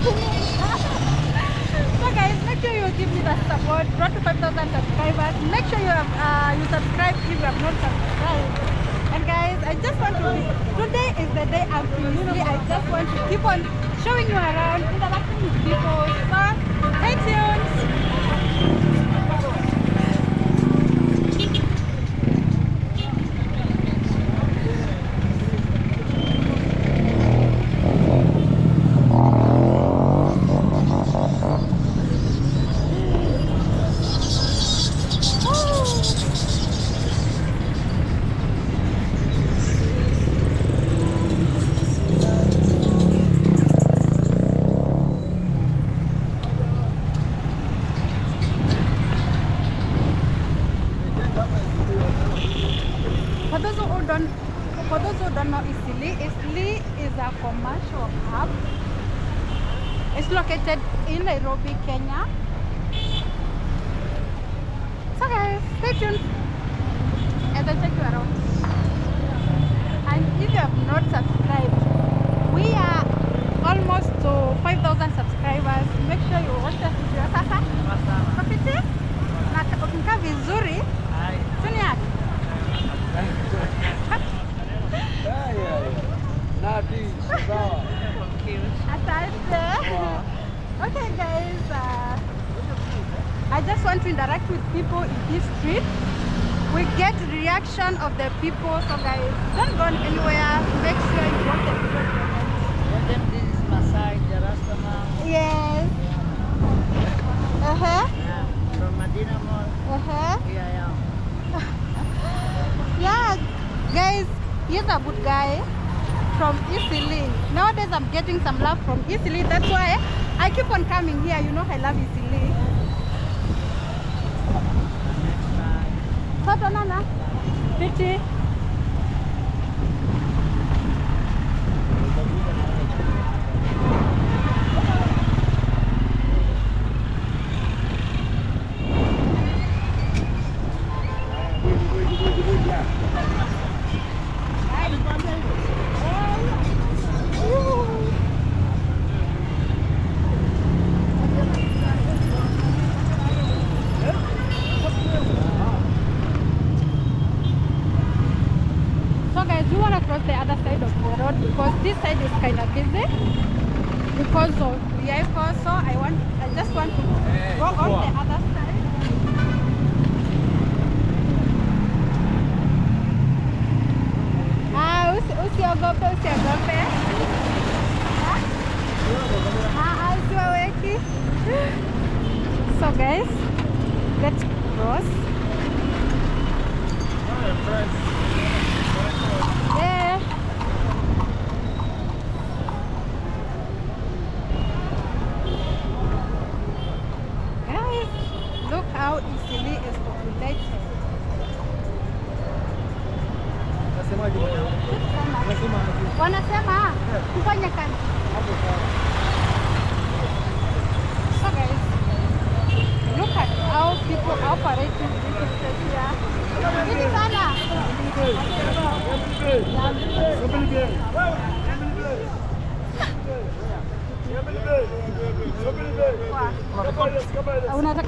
So guys, make sure you give me the support. Road to 5,000 subscribers. Make sure you subscribe if you have not subscribed. And guys, I just want to today is the day I'm feeling. I just want to keep on showing you around, interacting with people. So stay tuned. For those who don't know EASTLEIGH is a commercial hub. It's located in Nairobi, Kenya. So guys, stay tuned as I take you around. And if you have not subscribed, we are almost to 5,000 subscribers. Make sure you watch the video sasa. Kapiti? Na ukikaa vizuri. Tunia. Okay guys, I just want to interact with people in this street. We get reaction of the people, so guys, don't go anywhere. Make sure you watch the video. This is Masai, the Rastaman. Yes. Yeah, from Medina Mall. Here I am. Yeah, guys, he's a good guy from EASTLEIGH. Nowadays I'm getting some love from EASTLEIGh. That's why I keep on coming here. You know I love EASTLEIGh. Photo Nana. Pretty. The other side of the road because this side is kind of busy because of vehicles, so I just want to go on the other side. Usiogope. Usiwaweki. So guys, let's cross. How EASTLEIGh is populated. Wanasema kufanya kazi. So guys, look at how people operate in this area. Ini sana.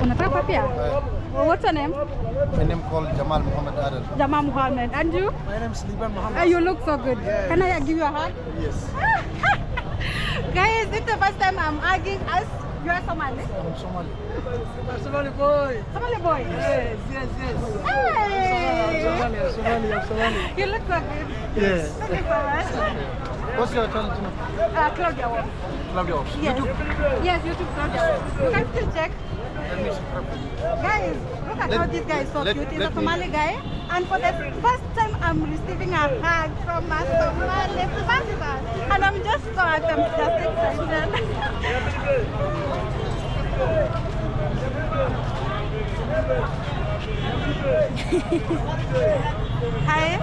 Unataka pia? What's your name? My name called Jamal Muhammad Adel. Jamal Muhammad. And you? My name is Liban Muhammad. You look so good. Yes. Can I give you a hug? Yes. Guys, this is the first time I'm hugging us. You are Somali? I'm Somali. Somali boy. Somali boy? Yes. Hey! I'm Somali. You look so good. Yes. Thank you so much. What's your channel? Claudia Wolf. Claudia Wolf. Yes. YouTube. Yes, YouTube Claudia Wolf. You can still check. Let me subscribe. Guys, look at how this guy is so cute. He's a Somali guy. And for the first time, I'm receiving a hug from a Somali person. And I'm just so happy. I'm just excited. Hi.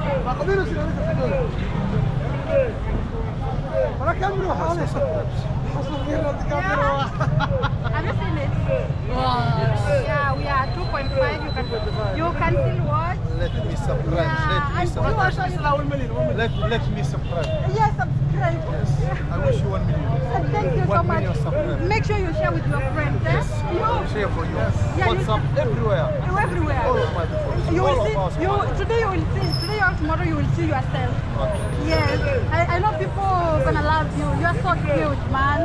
Have you seen it? Yeah, we are 2.5. You can still watch. Let me subscribe. Yeah, Let me subscribe. Yes, subscribe. Yes. I wish you 1 million. Thank you so much. when you're subscribed. make sure you share with your friends. Eh? Share for you. Yeah, WhatsApp everywhere. Everywhere. All of my people. You All will of see. us. Today you will see. Today or tomorrow you will see yourself. Okay. Yes, I know people gonna love you. You're so cute, man.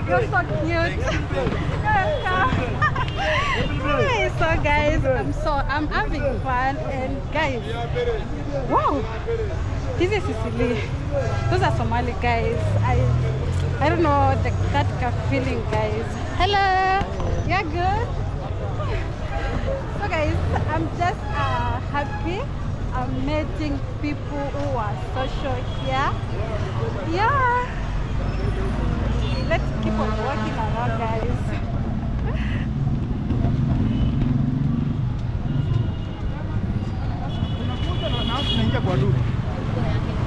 You're so cute. Hey, so guys, I'm having fun, and guys, wow, this is Sicily. Those are Somali guys. I don't know that feeling, guys. Hello, you're good. So guys, I'm just happy. I'm meeting people who are social here. Yeah. Let's keep on walking around, guys.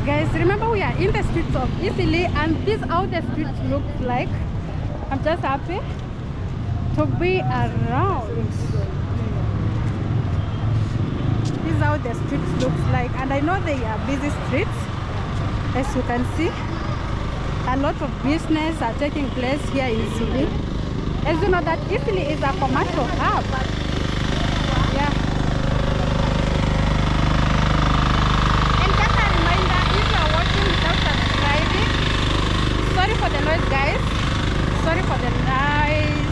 Guys, remember we are in the streets of Eastleigh, and this is how the streets look like. I'm just happy to be around. This is how the streets looks like, and I know they are busy streets. As you can see, a lot of business are taking place here in Eastleigh. As you know that Eastleigh is a commercial hub. Yeah. And just a reminder, if you are watching without subscribing, sorry for the noise, guys. Sorry for the noise.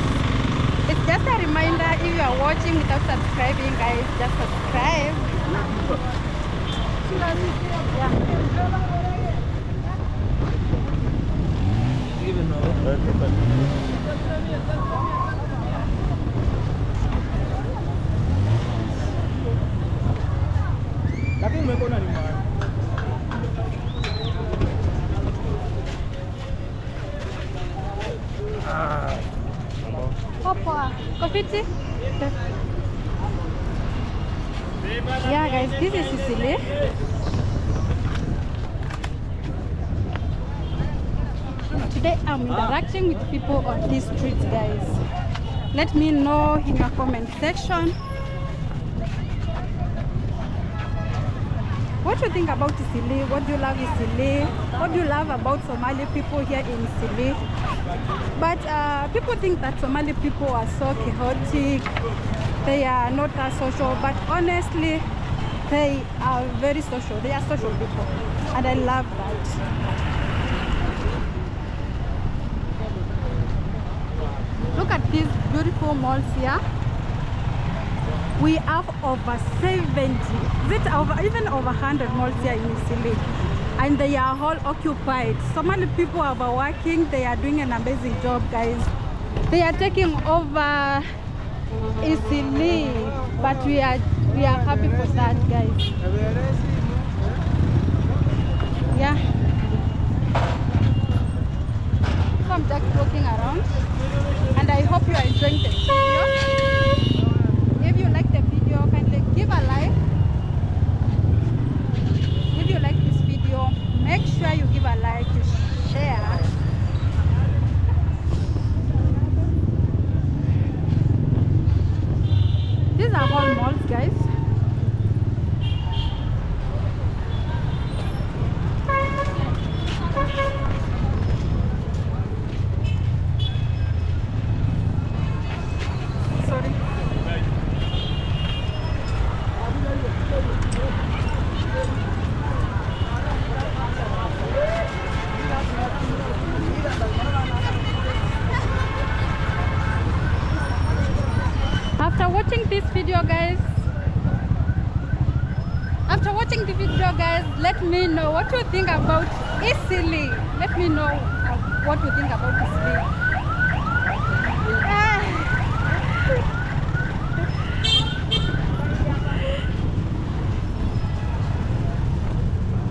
It's just a reminder, if you are watching without subscribing, guys, just subscribe. Yeah. Poa, Kofiti? Yeah, guys, this is Sicily. Today I'm interacting with people on these streets, guys. Let me know in your comment section what you think about Eastleigh. What do you love Eastleigh? What do you love about Somali people here in Eastleigh? But people think that Somali people are so chaotic. They are not as social, but honestly, they are very social. They are social people, and I love that. Look at these beautiful malls here. We have over 70, even over 100 malls here in Eastleigh, and they are all occupied. So many people are working. They are doing an amazing job, guys. They are taking over Eastleigh, but we are happy for that, guys. Yeah. So I'm just walking around, and I hope you are enjoying the video. If you like the video, kindly give a like. If you like this video, make sure you give a like, you share. These are all malls, guys. Sorry. After watching this video, guys, let me know what you think about Eastleigh. Let me know what you think about Eastleigh.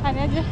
Aja.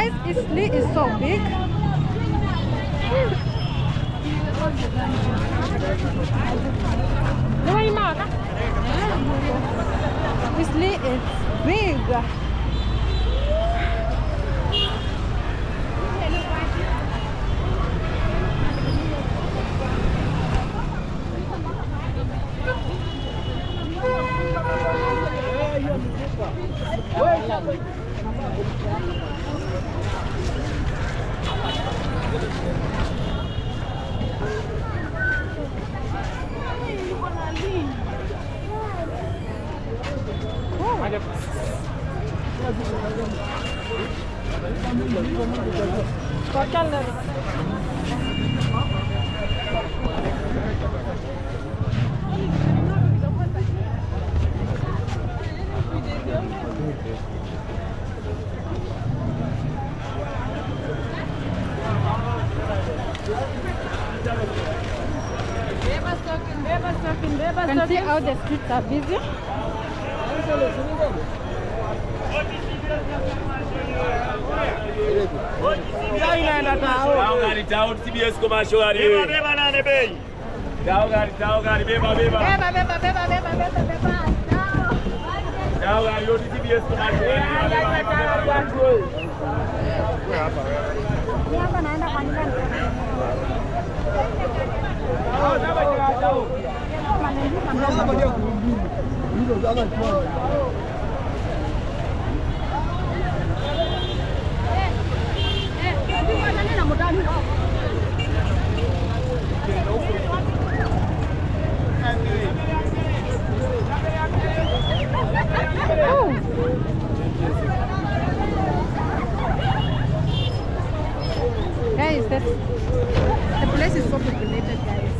Guys, EASTLEIGH is so big. EASTLEIGh is big. You can see how the streets are busy. CBS commercial ari. Beba nane bei. Dao gari beba. Beba. Dao gari yo CBS commercial ari. Ni hapa naenda kwa nyumbani. Guys, the place is so populated, guys.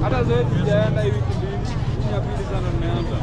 Hata zoezi sijaenda hivi mbili. Ya pili sana nimeanza.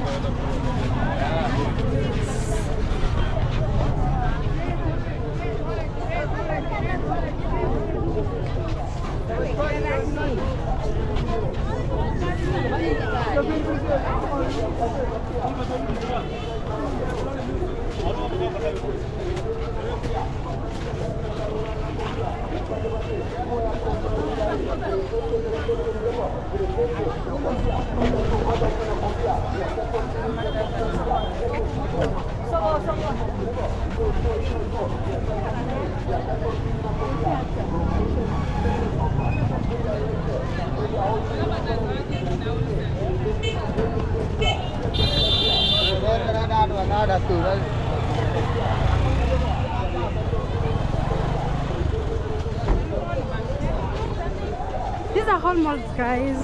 These are whole malls, guys.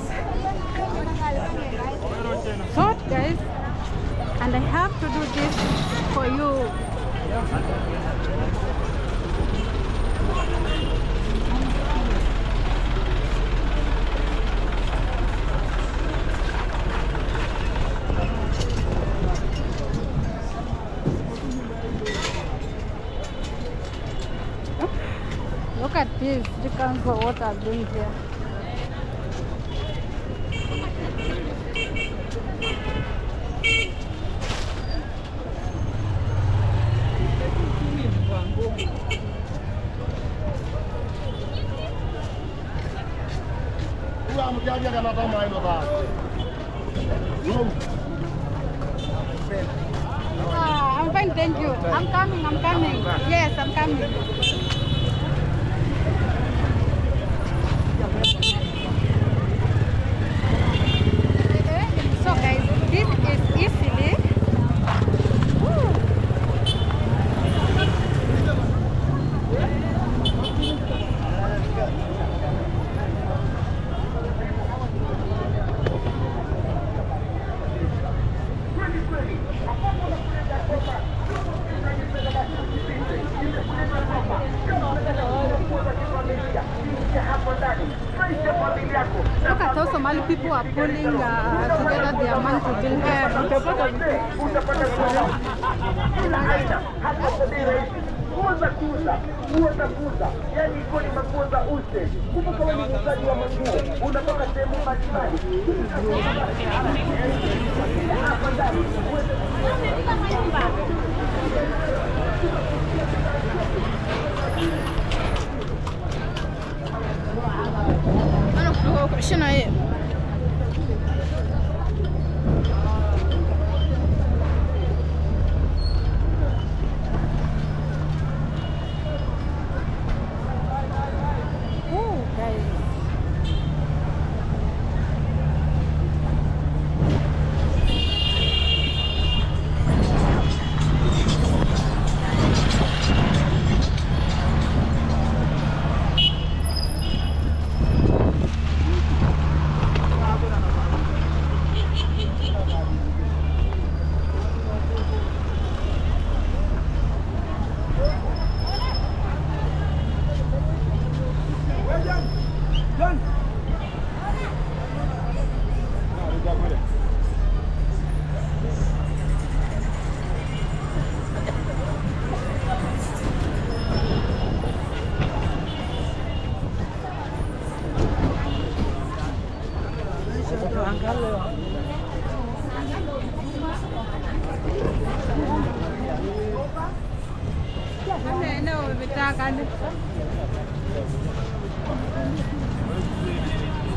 Short, guys. And I have to do this for you. Look at this chickens for what I'm doing here. I'm fine, thank you. I'm coming. Yes, I'm coming. So guys, this is EASTLEIGh. Look at how Somali people are pulling together their money to build them. nguo za kuuza, yani iko ni manguo za use. Kumbuka wewe ni muuzaji wa manguo, unatoka sehemu mbalimbali. Hapa ndani Şuna ye.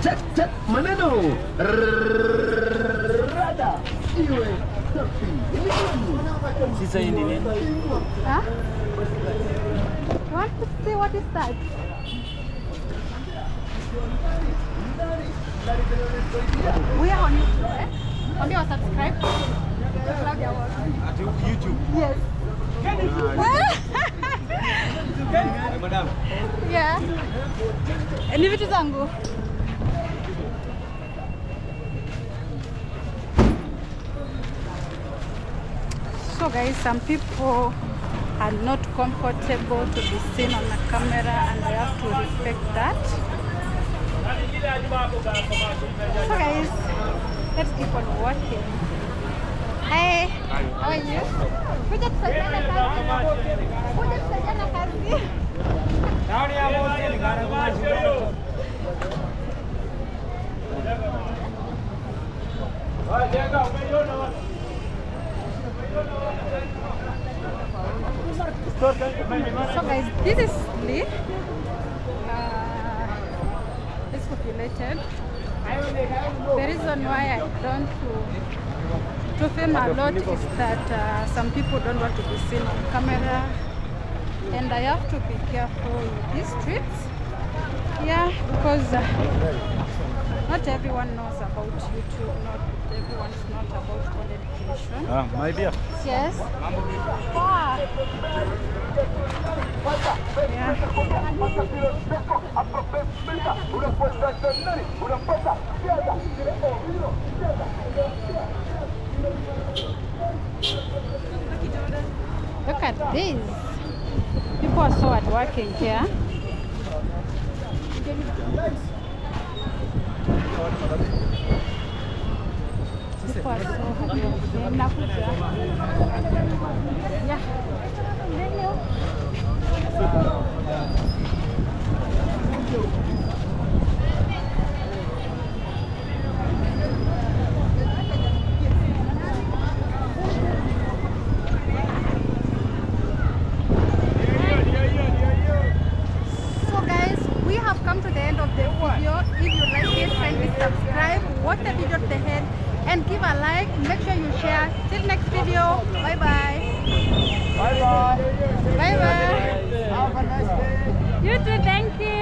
Chat maneno rada iwe safi. Sisa hii ni nini? Huh? You want to see what is that? We are on YouTube, eh? On your subscribe. Claudia was. At YouTube. Yes. Madam. Yeah. Ni vitu zangu. So guys, some people are not comfortable to be seen on the camera and I have to respect that. So guys, let's keep on working. Hey, how are you? Kuja tusaidiane kazi. Kuja tusaidiane kazi. Nani hapo ni garage? Jenga umeiona wapi? So guys, this is Lee. It's populated. The reason why I don't to film a lot is that some people don't want to be seen on camera, and I have to be careful with these streets. Yeah, because not everyone knows about YouTube. Not everyone's not about content creation. My dear. Yes. Ah. Yeah. Look at this. People are so hardworking here. People are so hardworking. Yeah. So guys, we have come to the end of the video. If you like this, kindly subscribe, watch the video to the end, and give a like. Make sure you share. Till next video. Bye bye. Bye bye. Bye bye. Have a nice day. You too. Thank you.